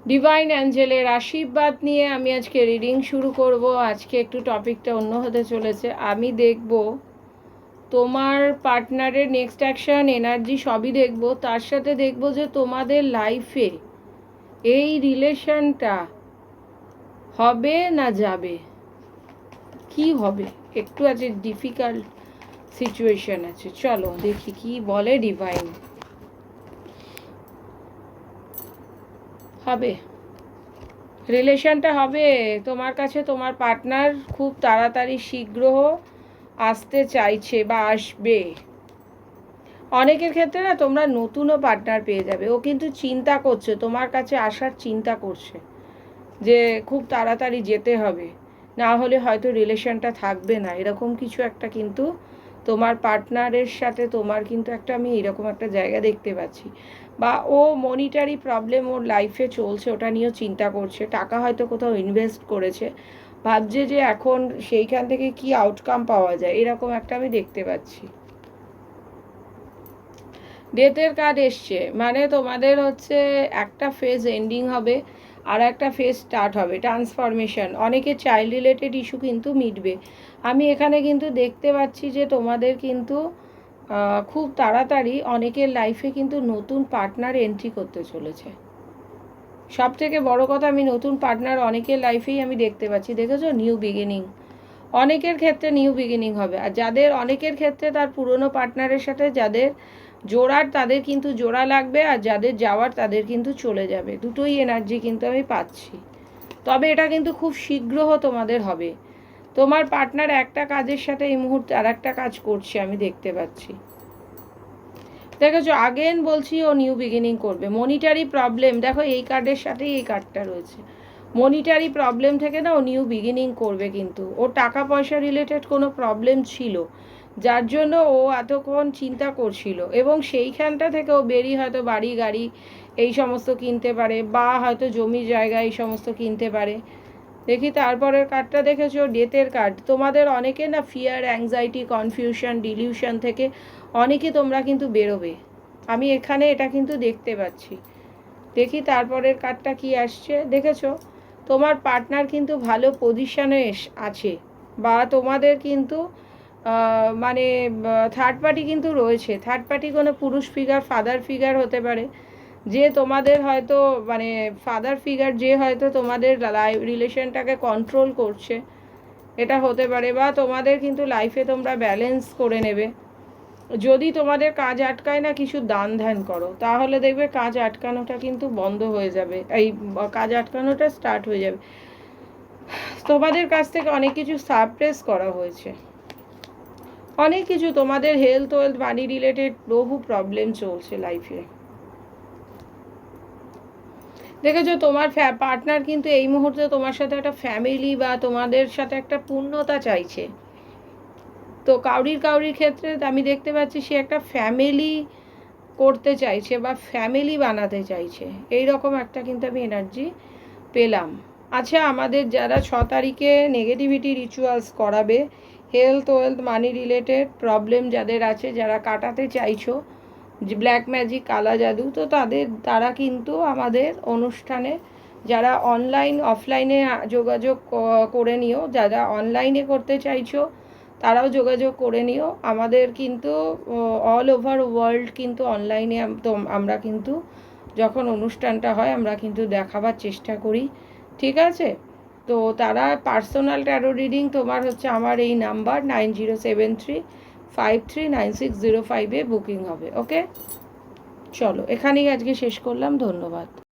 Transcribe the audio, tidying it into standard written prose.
Divine অ্যাঞ্জেলের আশীর্বাদ নিয়ে আমি আজকে রিডিং শুরু করব। আজকে একটু টপিকটা অন্য হতে চলেছে। আমি দেখব তোমার পার্টনারের নেক্সট অ্যাকশন, এনার্জি সবই দেখব। তার সাথে দেখব যে তোমাদের লাইফে এই রিলেশনটা হবে না যাবে, কি হবে। একটু আছে ডিফিকাল্ট সিচুয়েশন আছে, চলো দেখি কি বলে ডিভাইন। হবে, রিলেশনটা হবে তোমার কাছে। তোমার পার্টনার খুব তাড়াতাড়ি শীঘ্র আসতে চাইছে বা আসবে। অনেকের ক্ষেত্রে না তোমরা নতুনও পার্টনার পেয়ে যাবে। ও কিন্তু চিন্তা করছে, তোমার কাছে আসার চিন্তা করছে যে খুব তাড়াতাড়ি যেতে হবে, না হলে হয়তো রিলেশনটা থাকবে না, এরকম কিছু একটা কিন্তু তোমার পার্টনারের সাথে তোমার কিন্তু একটা, আমি এরকম একটা জায়গা দেখতে পাচ্ছি। বা ও মনিটারি প্রবলেম ওর লাইফে চলছে, ওটা নিয়েও চিন্তা করছে। টাকা হয়তো কোথাও ইনভেস্ট করেছে, ভাবছে যে এখন সেইখান থেকে কি আউটকাম পাওয়া যায়, এরকম একটা আমি দেখতে পাচ্ছি। ডেথের কার্ড এসছে, মানে তোমাদের হচ্ছে একটা ফেজ এন্ডিং হবে আর একটা ফেজ স্টার্ট হবে, ট্রান্সফরমেশন। অনেকে চাইল্ড রিলেটেড ইস্যু কিন্তু মিটবে। আমি এখানে কিন্তু দেখতে পাচ্ছি যে তোমাদের কিন্তু খুব তাড়াতাড়ি অনেকের লাইফে কিন্তু নতুন পার্টনার এন্ট্রি করতে চলেছে। সব থেকে বড় কথা, আমি নতুন পার্টনার অনেকের লাইফেই আমি দেখতে পাচ্ছি। দেখেছো, নিউ বিগিনিং। অনেকের ক্ষেত্রে নিউ বিগিনিং হবে। আর যাদের, অনেকের ক্ষেত্রে তার পুরনো পার্টনারের সাথে যাদের জোড়ার, তাদের কিন্তু জোড়া লাগবে, আর যাদের যাওয়ার তাদের কিন্তু চলে যাবে। দুটোই এনার্জি কিন্তু আমি পাচ্ছি। তবে এটা কিন্তু খুব শীঘ্র তোমাদের হবে। তোমার পার্টনার একটা কাজের সাথে এই মুহূর্তে আর একটা কাজ করছে, আমি দেখতে পাচ্ছি। দেখেছো, আগেন বলছি ও নিউ বিগিনিং করবে। মনিটারি প্রবলেম, দেখো এই কার্ডের সাথেই এই কার্ডটা রয়েছে। মনিটারি প্রবলেম থেকে না ও নিউ বিগিনিং করবে। কিন্তু ওর টাকা পয়সা রিলেটেড কোনো প্রবলেম ছিল, যার জন্য ও এতক্ষণ চিন্তা করছিল, এবং সেইখানটা থেকে ও বেরিয়ে হয়তো বাড়ি গাড়ি এই সমস্ত কিনতে পারে, বা হয়তো জমি জায়গা এই সমস্ত কিনতে পারে। দেখি তারপরের কার্ডটা দেখেছো, ডেথের কার্ড। তোমাদের অনেকে না ফিয়ার, অ্যাংজাইটি, কনফিউশন, ডিলিউশন থেকে অনেকে তোমরা কিন্তু বেরোবে। আমি এখানে এটা কিন্তু দেখতে পাচ্ছি। দেখি তারপরের কার্ডটা কি আসছে। দেখেছো, তোমার পার্টনার কিন্তু ভালো পজিশনে আছে, বা তোমাদের কিন্তু মানে থার্ড পার্টি কিন্তু রয়েছে। থার্ড পার্টি কোনো পুরুষ ফিগার, ফাদার ফিগার হতে পারে, যে তোমাদের হয়তো মানে ফাদার ফিগার, যে হয়তো তোমাদের রিলেশনটাকে কন্ট্রোল করছে, এটা হতে পারে। বা তোমাদের কিন্তু লাইফে তোমরা ব্যালেন্স করে নেবে। যদি তোমাদের কাজ আটকায় না, কিছু দান ধ্যান করো, তাহলে দেখবে কাজ আটকানোটা কিন্তু বন্ধ হয়ে যাবে, এই কাজ আটকানোটা স্টার্ট হয়ে যাবে। তোমাদের কাছ থেকে অনেক কিছু সারপ্রেস করা হয়েছে, অনেক কিছু। তোমাদের হেলথ মানি রিলেটেড বহু প্রবলেম চলছে লাইফে। দেখেছো, তোমার পার্টনার কিন্তু এই মুহূর্তে তোমার সাথে একটা ফ্যামিলি বা তোমাদের সাথে একটা পূর্ণতা চাইছে। তো কাউরির ক্ষেত্রে আমি দেখতে পাচ্ছি সে একটা ফ্যামিলি করতে চাইছে বা ফ্যামিলি বানাতে চাইছে, এই রকম একটা কিন্তু আমি এনার্জি পেলাম। আচ্ছা, আমাদের যারা 6 তারিখে নেগেটিভিটি রিচুয়ালস করাবে, হেলথ মানি রিলেটেড প্রবলেম যাদের আছে, যারা কাটাতে চাইছো ব্ল্যাক ম্যাজিক, কালা জাদু, তো তারা কিন্তু আমাদের অনুষ্ঠানে, যারা অনলাইন অফলাইনে যোগাযোগ করে নিও। যারা অনলাইনে করতে চাইছো তারাও যোগাযোগ করে নিও। আমাদের কিন্তু অল ওভার ওয়ার্ল্ড কিন্তু অনলাইনে আমরা কিন্তু যখন অনুষ্ঠানটা হয় আমরা কিন্তু দেখাবার চেষ্টা করি, ঠিক আছে? তো তারা পার্সোনাল ট্যারো রিডিং তোমার হচ্ছে আমার এই নাম্বার 9073539605 বুকিং হবে। ওকে, চলো এখানেই আজকে শেষ করলাম। ধন্যবাদ।